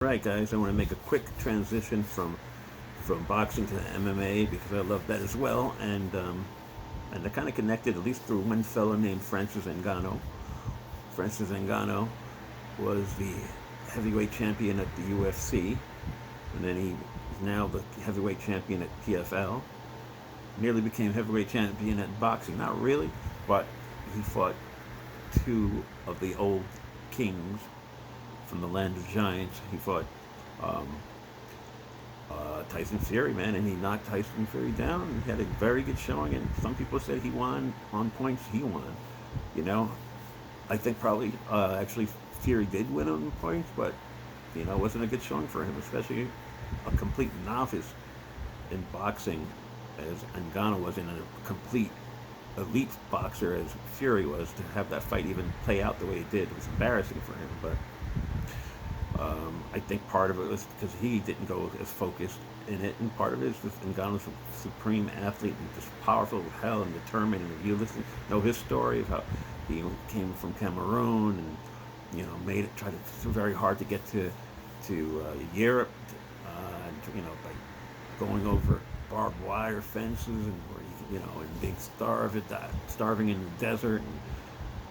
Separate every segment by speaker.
Speaker 1: Right, guys, I want to make a quick transition from boxing to MMA because I love that as well, and I kind of connected at least through one fellow named Francis Ngannou. Francis Ngannou was the heavyweight champion at the UFC, and then he is now the heavyweight champion at PFL. Nearly became heavyweight champion at boxing, not really, but he fought two of the old kings from the land of giants. He fought um, Tyson Fury, man, and he knocked Tyson Fury down. He had a very good showing, and some people said he won on points. He won, you know. I think probably actually Fury did win on points, but it wasn't a good showing for him, especially a complete novice in boxing, as Ngannou was, in a complete elite boxer as Fury was. To have that fight even play out the way it did was embarrassing for him, but I think part of it was because he didn't go as focused in it, and part of it is just Ngannou's a supreme athlete and just powerful as hell and determined. And if you know his story of how he came from Cameroon and made it, tried to very hard to get to Europe, by going over barbed wire fences and where and being starving in the desert, and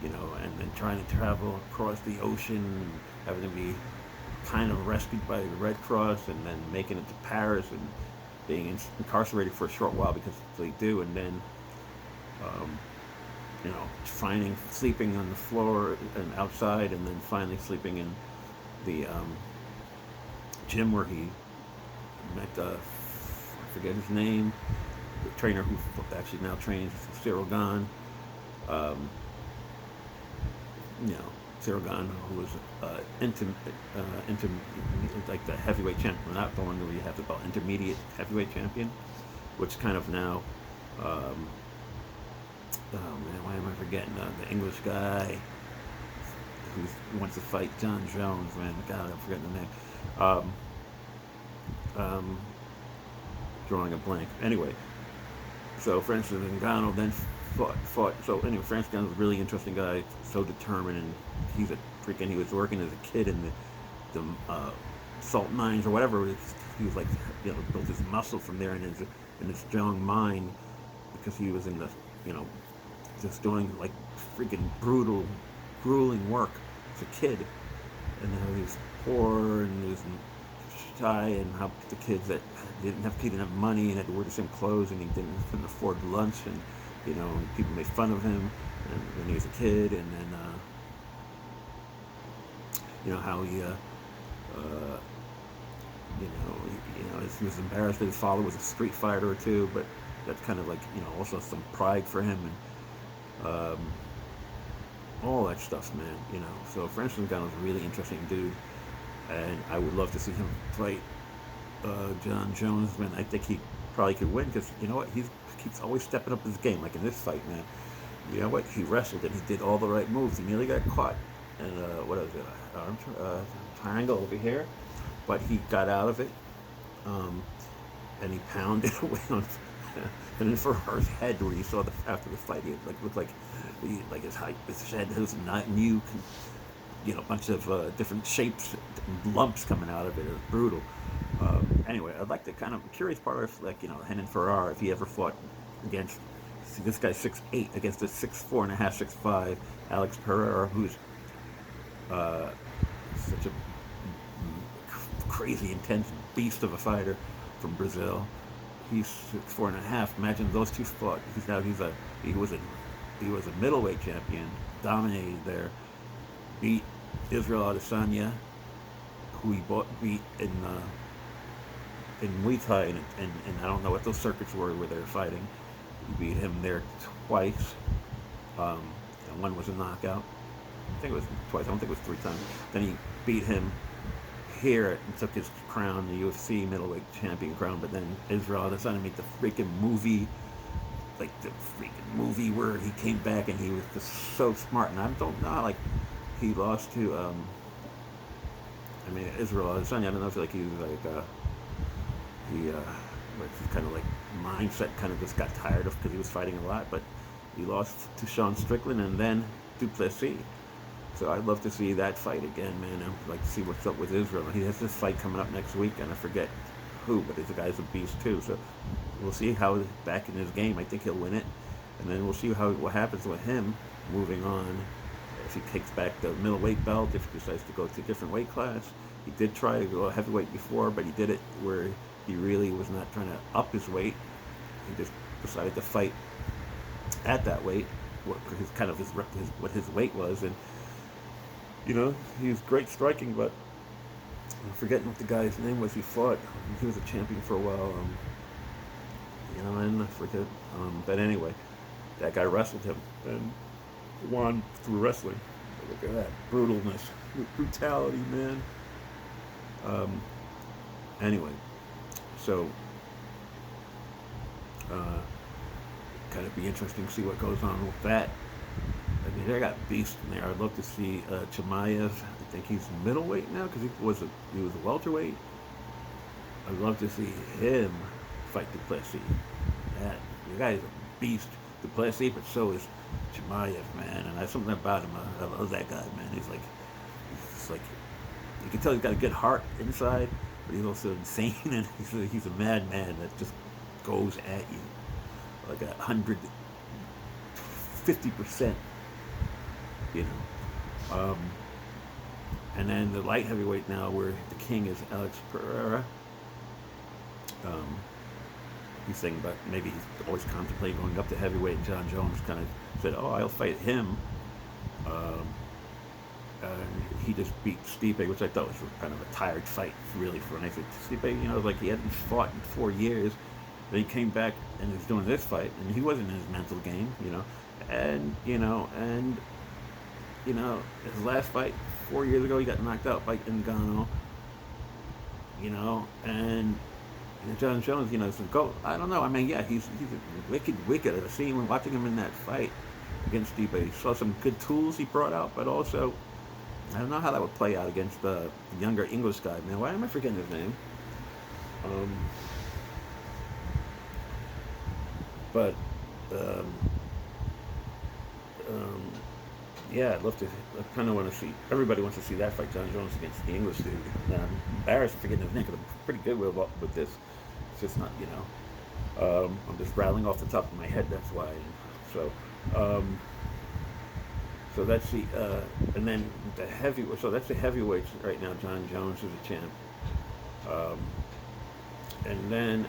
Speaker 1: and then trying to travel across the ocean and having to be kind of rescued by the Red Cross, and then making it to Paris and being incarcerated for a short while because they do, and then um, finding sleeping on the floor and outside, and then finally sleeping in the gym where he met I forget his name, the trainer who actually now trains Cyril Gahn. Um, you know, Cyril Gahn, who was like the heavyweight champion, not the one where you have the belt, intermediate heavyweight champion, which kind of now, um, oh man, why am I forgetting the English guy who wants to fight John Jones, man, God, I'm forgetting the name. Um, um, Drawing a blank. Anyway, so Francis Ngannou then fought. So anyway, Francis Ngannou was a really interesting guy, so determined, and he was working as a kid in the salt mines or whatever. He was like, built his muscle from there, and his strong mind, because he was in the, you know, just doing like freaking grueling work as a kid, and now he was poor and he was shy, and how the kids that didn't have money and had to wear the same clothes, and he couldn't afford lunch, and people made fun of him and when he was a kid, and then how he was embarrassed that his father was a street fighter too, but that's kind of like also some pride for him, and all that stuff, man. So Francis Ngannou was a really interesting dude, and I would love to see him fight John Jones, man. I think he probably could win because you know what, he keeps always stepping up his game. Like in this fight, man, you know what, he wrestled and he did all the right moves. He nearly got caught in what was it, triangle over here, but he got out of it, um, and he pounded away on. And then for his head, where you saw after the fight, he looked like his head was not new, a bunch of different shapes, lumps coming out of it. It was brutal. Anyway, I'd like to kind of curious part of like Henan Farrar, if he ever fought against, see, this guy's 6'8" against a 6'4.5", 6'5" Alex Pereira, who's such a crazy intense beast of a fighter from Brazil. He's 6'4.5". Imagine those two fought. He was a middleweight champion, dominated there, beat Israel Adesanya, who he beat in Muay Thai, and I don't know what those circuits were where they were fighting. He beat him there twice, and one was a knockout. I think it was twice. I don't think it was three times. Then he beat him here and took his crown, the UFC middleweight champion crown. But then Israel Adesanya made the freaking movie, like the freaking movie where he came back and he was just so smart. And I don't know, like he lost to, Israel Adesanya. I don't know if like he was like kind of like mindset kind of just got tired of because he was fighting a lot. But he lost to Sean Strickland and then Duplessis. So I'd love to see that fight again, man. I'd like to see what's up with Israel. He has this fight coming up next week, and I forget who, but the guy's a beast too. So we'll see how back in his game. I think he'll win it, and then we'll see what happens with him moving on. If he takes back the middleweight belt, if he decides to go to a different weight class. He did try to go heavyweight before, but he did it where he really was not trying to up his weight. He just decided to fight at that weight, what his weight was, and he was great striking, but I'm forgetting what the guy's name was he fought. He was a champion for a while. And I forget. But anyway, that guy wrestled him and won through wrestling. Look at that brutalness, brutality, man. Anyway, so kind of be interesting to see what goes on with that. I mean, they got beasts in there. I'd love to see Chimaev. I think he's middleweight now because he was a welterweight. I'd love to see him fight Duplessis. The guy is a beast, Duplessis, but so is Chimaev, man. And there's something about him. I love that guy, man. He's like, you can tell he's got a good heart inside, but he's also insane, and he's a madman that just goes at you like 150%. And then the light heavyweight now, where the king is Alex Pereira. He's saying about maybe he's always contemplating going up to heavyweight, and John Jones kind of said, "Oh, I'll fight him." And he just beat Stipe, which I thought was kind of a tired fight, really, for when I said Stipe. Like he hadn't fought in 4 years. Then he came back and was doing this fight, and he wasn't in his mental game, and his last fight 4 years ago, he got knocked out by Ngannou, and John Jones, said, "Go." I don't know. I mean, yeah, he's a wicked. I've seen him watching him in that fight against Stipe. He saw some good tools he brought out, but also I don't know how that would play out against the younger English guy. Man, why am I forgetting his name? But yeah, I'd love to. I kind of want to see. Everybody wants to see that fight, John Jones against the English dude. And I'm embarrassed for forgetting his name because I'm pretty good with this. It's just not, I'm just rattling off the top of my head. That's why. So, so that's the and then the heavyweight. So that's the heavyweights right now. John Jones is a champ. And then.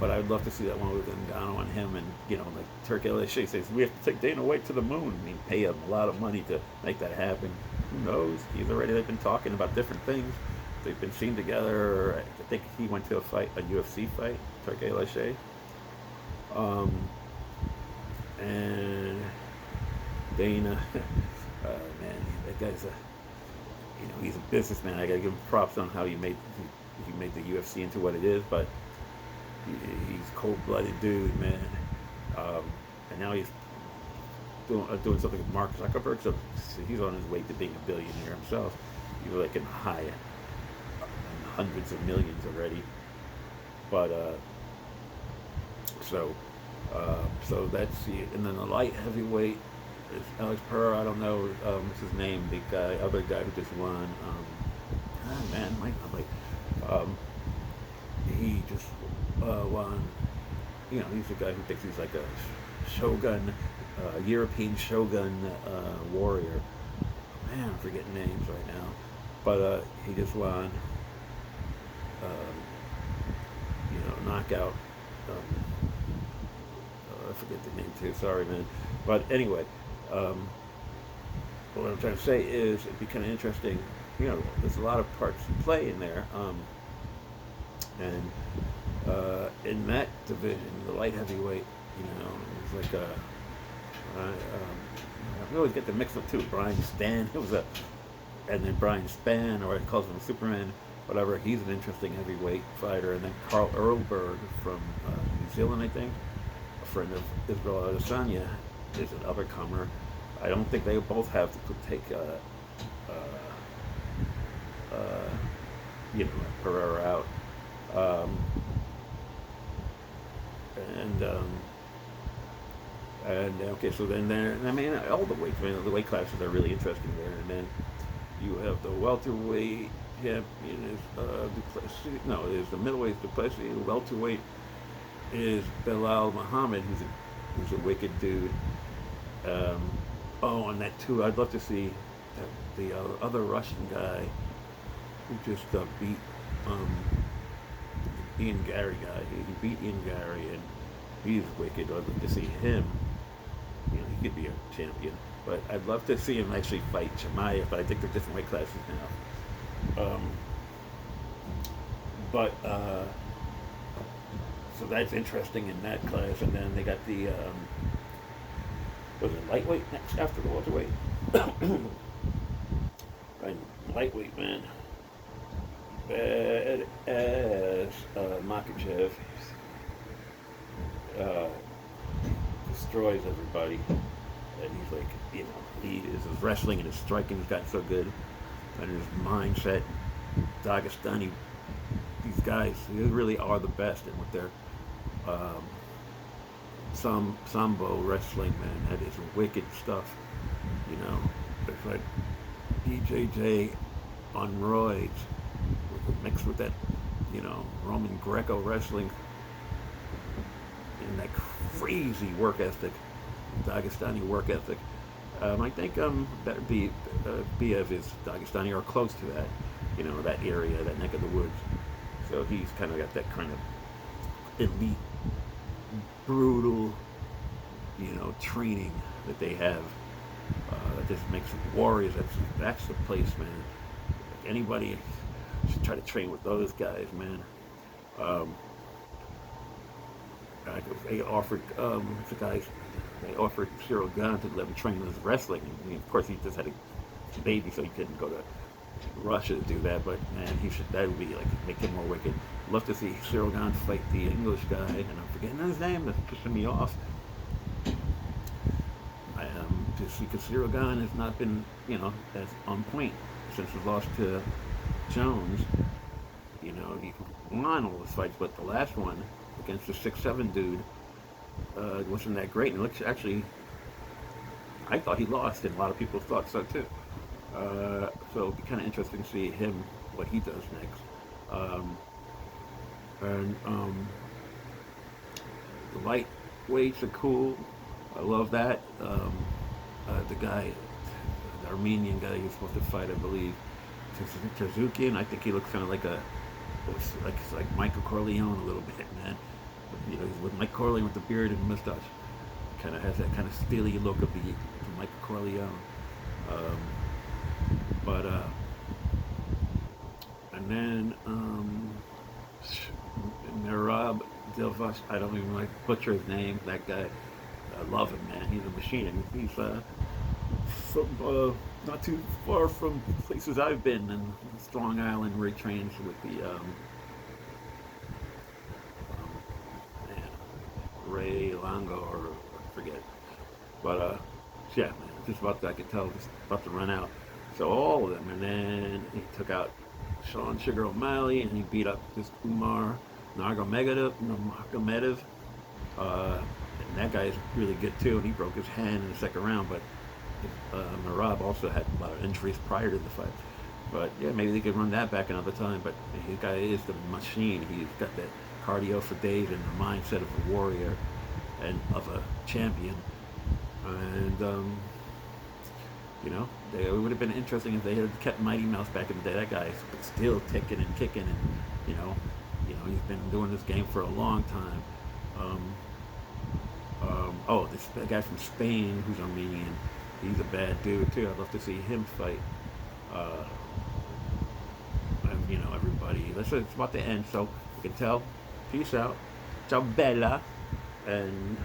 Speaker 1: But I'd love to see that one with Ngannou on him, and like Turkey Lachey says, we have to take Dana White to the moon. I mean, pay him a lot of money to make that happen. Who knows? They've been talking about different things. They've been seen together. I think he went to a UFC fight, Turkey Lachey. And Dana, man, that guy's he's a businessman. I gotta give him props on how he made the UFC into what it is, but. He's a cold-blooded dude, man, and now he's doing something with Mark Zuckerberg. So he's on his way to being a billionaire himself. He's like in high hundreds of millions already. But so that's and then the light heavyweight is Alex Pereira. I don't know what's his name. The other guy who just won. He just. Won. He's a guy who thinks he's like a shogun, European shogun warrior. Man, I'm forgetting names right now. But he just won. Knockout. I forget the name too. Sorry, man. But anyway, what I'm trying to say is it'd be kind of interesting. There's a lot of parts to play in there. And in that division, the light heavyweight, it's like I always get the mix up too. Brian Stan, and then Brian Spann, or he calls him Superman, whatever. He's an interesting heavyweight fighter, and then Carl Earlberg from New Zealand, I think, a friend of Israel Adesanya, is an up-and-comer. I don't think they both have to take Pereira out. And okay, so then there, I mean, all the weights, man, the weight classes are really interesting there. And then you have the welterweight champion is Duplessis. No, it is the middleweight is Duplessis. The welterweight is Belal Muhammad, who's a wicked dude. Um, oh, and that too, I'd love to see the other Russian guy who just beat um, Ian Gary guy. He beat Ian Gary, and he's wicked. I'd love to see him. You know, he could be a champion. But I'd love to see him actually fight Chimaev, but I think they're different weight classes now. But so that's interesting in that class. And then they got the was it lightweight next after the welterweight? And lightweight, man, bad as Makachev uh, destroys everybody. And he's like, you know, his wrestling and his striking has gotten so good, and his mindset. Dagestani, these guys, they really are the best in what they're um, sambo wrestling, man. That is wicked stuff. You know, it's like BJJ on roids, mixed with that, you know, Roman Greco wrestling and that crazy work ethic, Dagestani work ethic. I think better be Biev is Dagestani or close to that, you know, that area, that neck of the woods. So he's kind of got that kind of elite, brutal, you know, training that they have. That just makes them warriors. That's the place, man. Anybody should try to train with those guys, man. Um, they offered the guys. They offered Cyril Gahn to let him train his wrestling. I mean, of course, he just had a baby, so he couldn't go to Russia to do that. But man, he should. That would be like make him more wicked. Love to see Cyril Gahn fight the English guy, and I'm forgetting his name. That's pissing me off. Just because Cyril Gahn has not been, you know, as on point since he lost to Jones. You know, he won all his fights, but the last one against the 6'7" dude wasn't that great. And it looks actually, I thought he lost, and a lot of people thought so too. So it'll be kind of interesting to see him, what he does next. Um, and the lightweights are cool. I love that. The guy, the Armenian guy who's supposed to fight, I believe, Tazukian. I think he looks kind of like it's like Michael Corleone a little bit, man. You know, he's with Mike Corleone with the beard and mustache. Kind of has that kind of steely look of the Michael Corleone. Um, but and then Merab Delvash. I don't even like butcher his name. That guy. I love him, man. He's a machine. And he's from not too far from places I've been in Strong Island, where he trains with the man, Ray Longo, or I forget. But yeah, man, just about I could tell, just about to run out. So all of them, and then he took out Sean Sugar O'Malley, and he beat up this Umar Nurmagomedov. And that guy is really good too, and he broke his hand in the second round. But Marab also had a lot of injuries prior to the fight. But yeah, maybe they could run that back another time. But his guy is the machine. He's got that cardio for days and the mindset of a warrior and of a champion. And you know, it would have been interesting if they had kept Mighty Mouse back in the day. That guy's still ticking and kicking, and you know, he's been doing this game for a long time. This guy from Spain who's Armenian, he's a bad dude too. I'd love to see him fight. And, you know, everybody. It's about to end, so you can tell. Peace out. Ciao, Bella. And